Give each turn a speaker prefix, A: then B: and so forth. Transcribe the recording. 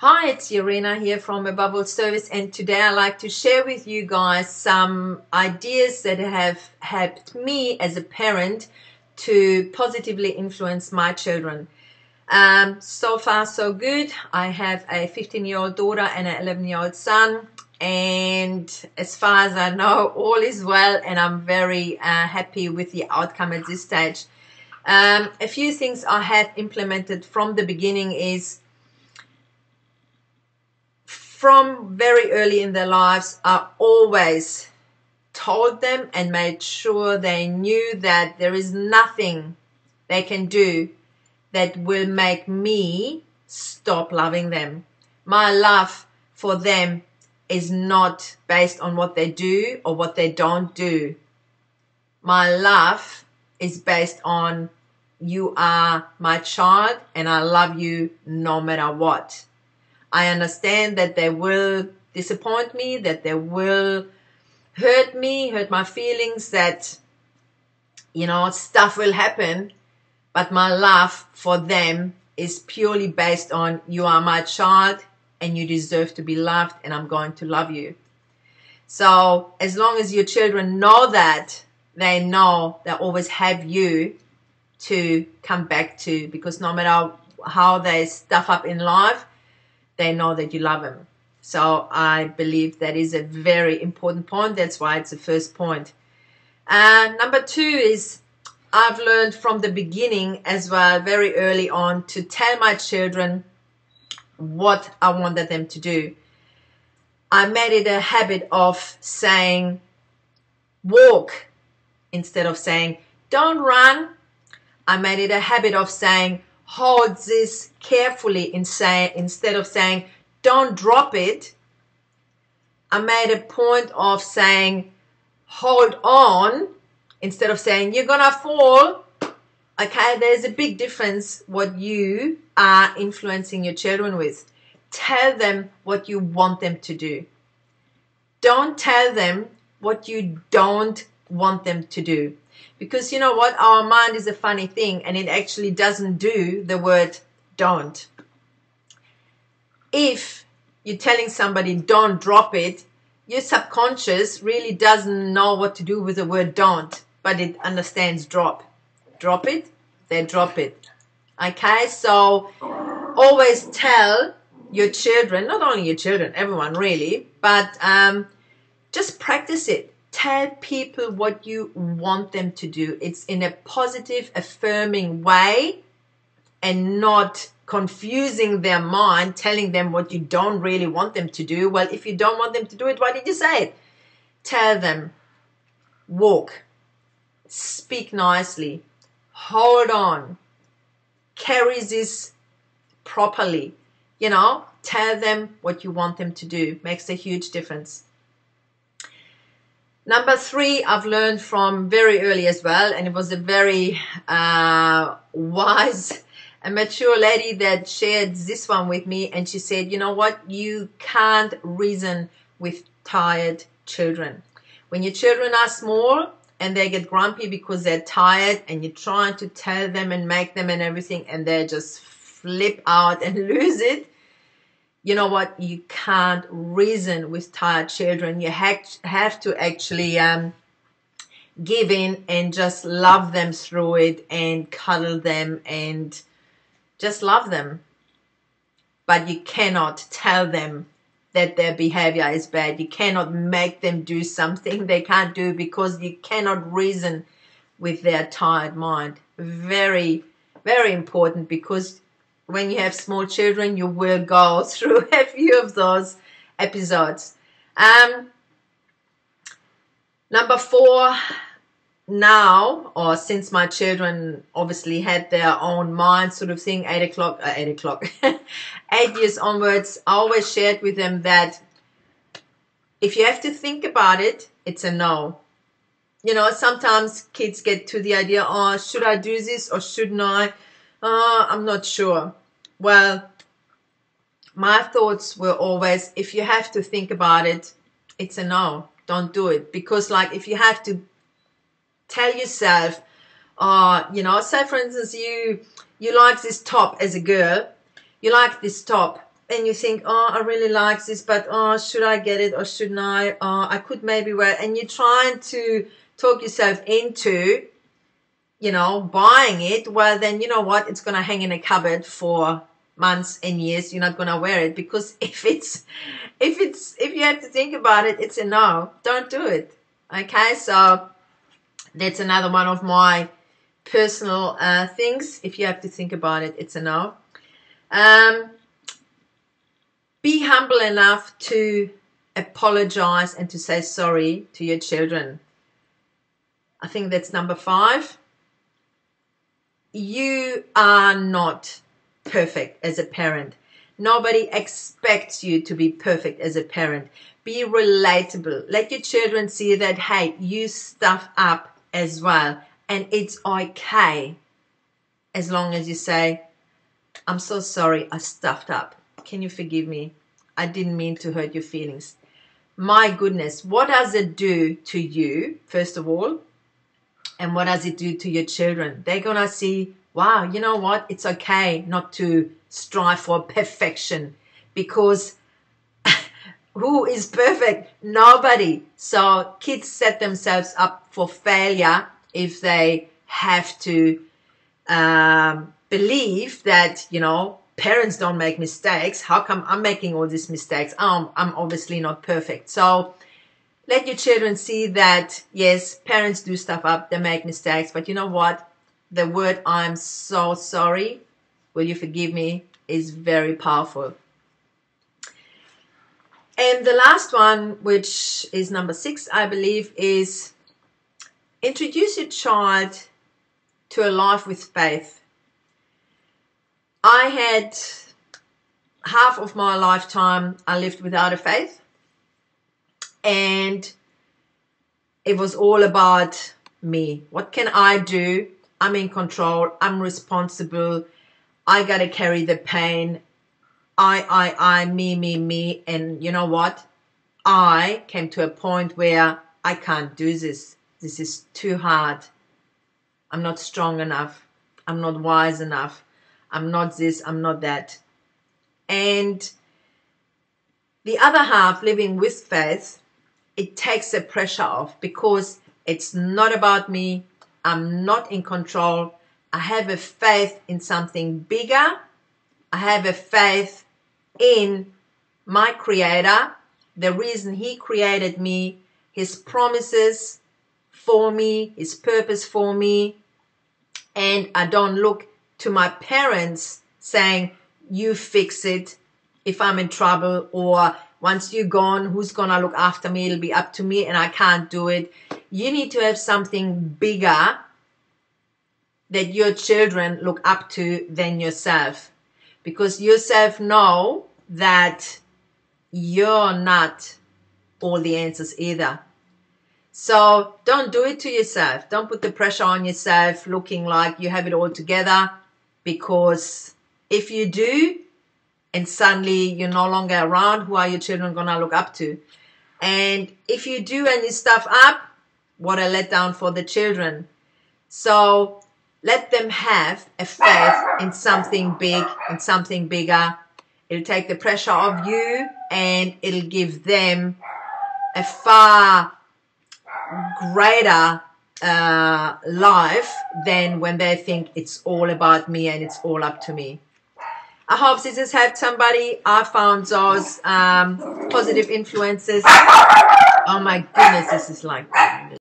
A: Hi, it's Irina here from Above All Service, and today I'd like to share with you guys some ideas that have helped me as a parent to positively influence my children. So far so good. I have a 15-year-old daughter and an 11-year-old son, and as far as I know, all is well, and I'm very happy with the outcome at this stage. A few things I have implemented from the beginning is, from very early in their lives, I always told them and made sure they knew that there is nothing they can do that will make me stop loving them. My love for them is not based on what they do or what they don't do. My love is based on, you are my child and I love you no matter what. I understand that they will disappoint me, that they will hurt me, hurt my feelings, that, stuff will happen. But my love for them is purely based on, you are my child and you deserve to be loved and I'm going to love you. So as long as your children know that, they know they always have you to come back to, because no matter how they stuff up in life, they know that you love them. So I believe that is a very important point. That's why it's the first point. Number two is, I've learned from the beginning as well, very early on, to tell my children what I wanted them to do. I made it a habit of saying, walk, instead of saying, don't run. I made it a habit of saying, hold this carefully, instead of saying, don't drop it. I made a point of saying, hold on, instead of saying, you're gonna fall. Okay, there's a big difference what you are influencing your children with. Tell them what you want them to do. Don't tell them what you don't want them to do. Because you know what? Our mind is a funny thing, and it actually doesn't do the word don't. If you're telling somebody don't drop it, your subconscious really doesn't know what to do with the word don't, but it understands drop. Drop it, they drop it. Okay, so always tell your children, not only your children, everyone really, but just practice it. Tell people what you want them to do. It's in a positive, affirming way, and not confusing their mind, telling them what you don't really want them to do. Well, if you don't want them to do it, why did you say it? Tell them, walk, speak nicely, hold on, carry this properly. Tell them what you want them to do. Makes a huge difference. Number three, I've learned from very early as well, and it was a very wise and mature lady that shared this one with me, and she said, you know what, you can't reason with tired children. When your children are small and they get grumpy because they're tired, and you're trying to tell them and make them and everything, and they just flip out and lose it, you know what? You can't reason with tired children. You have to actually give in and just love them through it, and cuddle them and just love them. But you cannot tell them that their behavior is bad. You cannot make them do something they can't do, because you cannot reason with their tired mind. Very, very important, because when you have small children, you will go through a few of those episodes. Number four, now, or since my children obviously had their own mind sort of thing, 8 years onwards, I always shared with them that if you have to think about it, it's a no. Sometimes kids get to the idea, oh, should I do this or shouldn't I? I'm not sure. Well, my thoughts were always, if you have to think about it, it's a no. Don't do it. Because if you have to tell yourself, say for instance, you like this top as a girl, you like this top, and you think, oh, I really like this, but oh, should I get it or shouldn't I? Oh, I could maybe wear it. And you're trying to talk yourself into, you know, buying it. Well, then you know what? It's going to hang in a cupboard for months and years. You're not going to wear it, because if you have to think about it, it's a no. Don't do it. Okay, so that's another one of my personal things. If you have to think about it, it's a no. Be humble enough to apologize and to say sorry to your children. I think that's number 5. You are not perfect as a parent. Nobody expects you to be perfect as a parent. Be relatable. Let your children see that, hey, you stuff up as well. And it's okay as long as you say, I'm so sorry, I stuffed up. Can you forgive me? I didn't mean to hurt your feelings. My goodness, what does it do to you, first of all? And what does it do to your children? They're going to see, wow, you know what? It's okay not to strive for perfection, because who is perfect? Nobody. So kids set themselves up for failure if they have to believe that, you know, parents don't make mistakes. How come I'm making all these mistakes? I'm obviously not perfect. So let your children see that, yes, parents do stuff up, they make mistakes, but you know what? The word I'm so sorry, will you forgive me, is very powerful. And the last one, which is number 6, I believe, is introduce your child to a life with faith. I had half of my lifetime I lived without a faith, and it was all about me. What can I do? I'm in control. I'm responsible. I got to carry the pain. I, me. And you know what? I came to a point where I can't do this. This is too hard. I'm not strong enough. I'm not wise enough. I'm not this, I'm not that. And the other half, living with faith, it takes the pressure off, because it's not about me. I'm not in control. I have a faith in something bigger. I have a faith in my Creator, the reason He created me, His promises for me, His purpose for me. And I don't look to my parents saying, you fix it if I'm in trouble, or once you're gone, who's going to look after me? It'll be up to me and I can't do it. You need to have something bigger that your children look up to than yourself, because yourself know that you're not all the answers either. So don't do it to yourself. Don't put the pressure on yourself looking like you have it all together, because if you do and suddenly you're no longer around, who are your children going to look up to? And if you do and you stuff up, what a letdown for the children. So let them have a faith in something big and something bigger. It'll take the pressure off you, and it'll give them a far greater life than when they think it's all about me and it's all up to me. I hope this has helped somebody. I found those positive influences. Oh my goodness, this is like